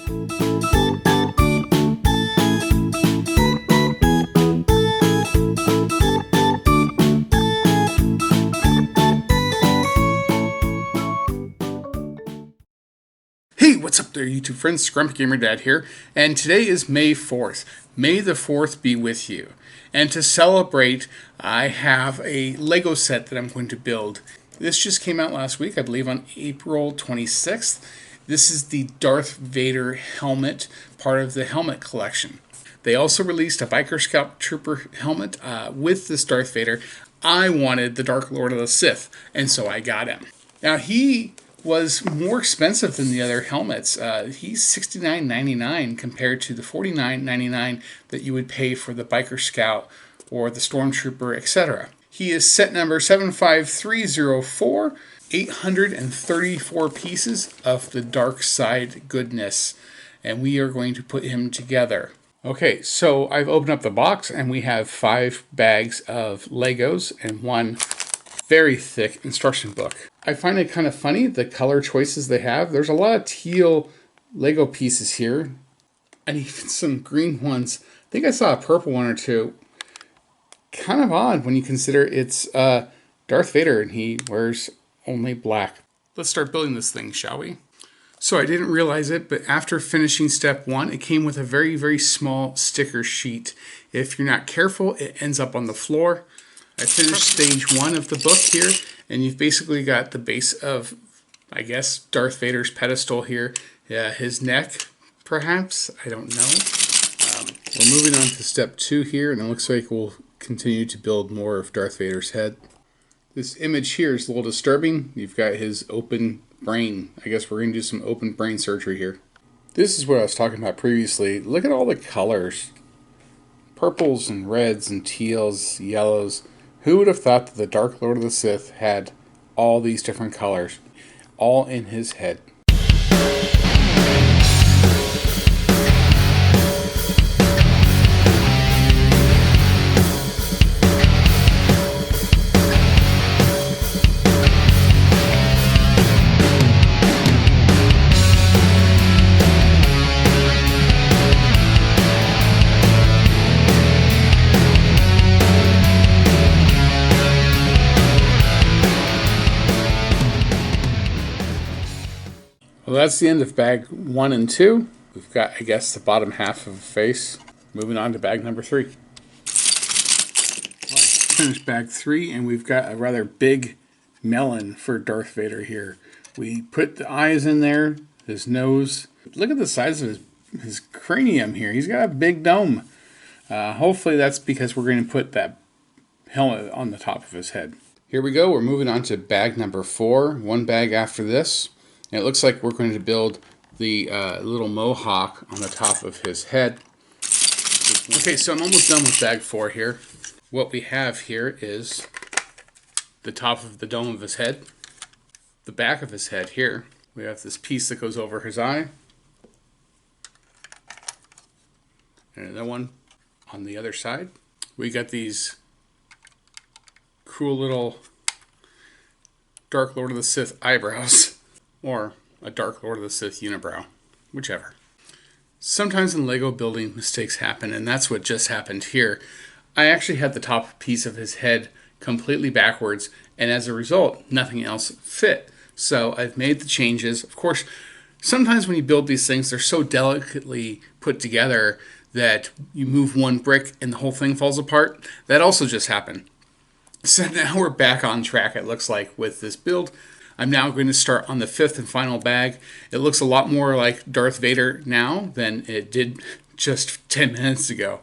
Hey, what's up there, YouTube friends? Grumpy Gamer Dad here, and today is May 4th. May the 4th be with you. And to celebrate, I have a Lego set that I'm going to build. This just came out last week, I believe on April 26th. This is the Darth Vader helmet, part of the helmet collection. They also released a Biker Scout Trooper helmet with this Darth Vader. I wanted the Dark Lord of the Sith, and so I got him. Now, he was more expensive than the other helmets. He's $69.99 compared to the $49.99 that you would pay for the Biker Scout or the Stormtrooper, etc. He is set number 75304, 834 pieces of the dark side goodness, and we are going to put him together. Okay, so I've opened up the box and we have 5 bags of Legos and one very thick instruction book. I find it kind of funny, the color choices they have. There's a lot of teal Lego pieces here, and even some green ones. I think I saw a purple one or two. Kind of odd when you consider it's Darth Vader and he wears only black. Let's start building this thing, shall we? So I didn't realize it, but after finishing step 1, it came with a very, very small sticker sheet. If you're not careful, it ends up on the floor. I finished stage 1 of the book here, and you've basically got the base of, I guess, Darth Vader's pedestal here. His neck, perhaps? I don't know. We're moving on to step 2 here, and it looks like we'll continue to build more of Darth Vader's head. This image here is a little disturbing. You've got his open brain. I guess we're going to do some open brain surgery here. This is what I was talking about previously. Look at all the colors. Purples and reds and teals, yellows. Who would have thought that the Dark Lord of the Sith had all these different colors, all in his head? Well, that's the end of bag 1 and 2. We've got, I guess, the bottom half of the face. Moving on to bag number 3. Finished bag 3, and we've got a rather big melon for Darth Vader here. We put the eyes in there, his nose. Look at the size of his cranium here. He's got a big dome. Hopefully that's because we're going to put that helmet on the top of his head. Here we go. We're moving on to bag number 4. One bag after this. And it looks like we're going to build the little mohawk on the top of his head. Okay, so I'm almost done with bag 4 here. What we have here is the top of the dome of his head. The back of his head here. We have this piece that goes over his eye. And another one on the other side. We got these cool little Dark Lord of the Sith eyebrows. Or a Dark Lord of the Sith unibrow, whichever. Sometimes in Lego building, mistakes happen, and that's what just happened here. I actually had the top piece of his head completely backwards, and as a result, nothing else fit. So I've made the changes. Of course, sometimes when you build these things, they're so delicately put together that you move one brick and the whole thing falls apart. That also just happened. So now we're back on track, it looks like, with this build. I'm now going to start on the 5th and final bag. It looks a lot more like Darth Vader now than it did just 10 minutes ago.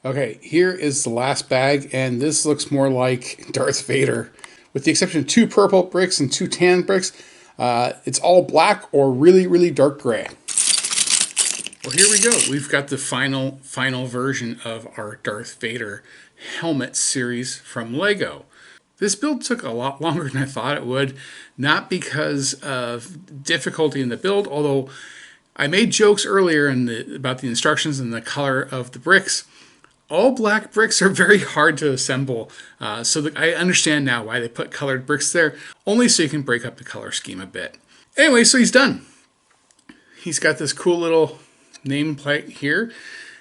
Okay, here is the last bag, and this looks more like Darth Vader. With the exception of 2 purple bricks and 2 tan bricks, it's all black or really, really dark gray. Well, here we go. We've got the final version of our Darth Vader helmet series from Lego. This build took a lot longer than I thought it would, not because of difficulty in the build, although I made jokes earlier about the instructions and the color of the bricks. All black bricks are very hard to assemble, so I understand now why they put colored bricks there, only so you can break up the color scheme a bit. Anyway, so he's done. he's got this cool little nameplate here,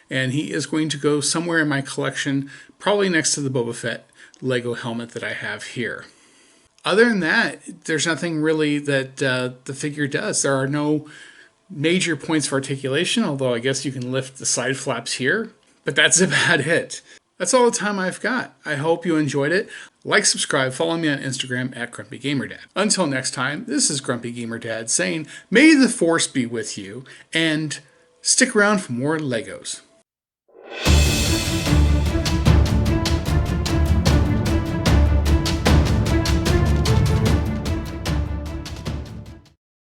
and he is going to go somewhere in my collection, probably next to the Boba Fett Lego helmet that I have here. Other than that, there's nothing really that the figure does. There are no major points of articulation, although I guess you can lift the side flaps here, but that's about it. That's all the time I've got. I hope you enjoyed it. Like, subscribe, follow me on Instagram at GrumpyGamerDad. Until next time, this is Grumpy Gamer Dad saying, may the Force be with you, and stick around for more Legos.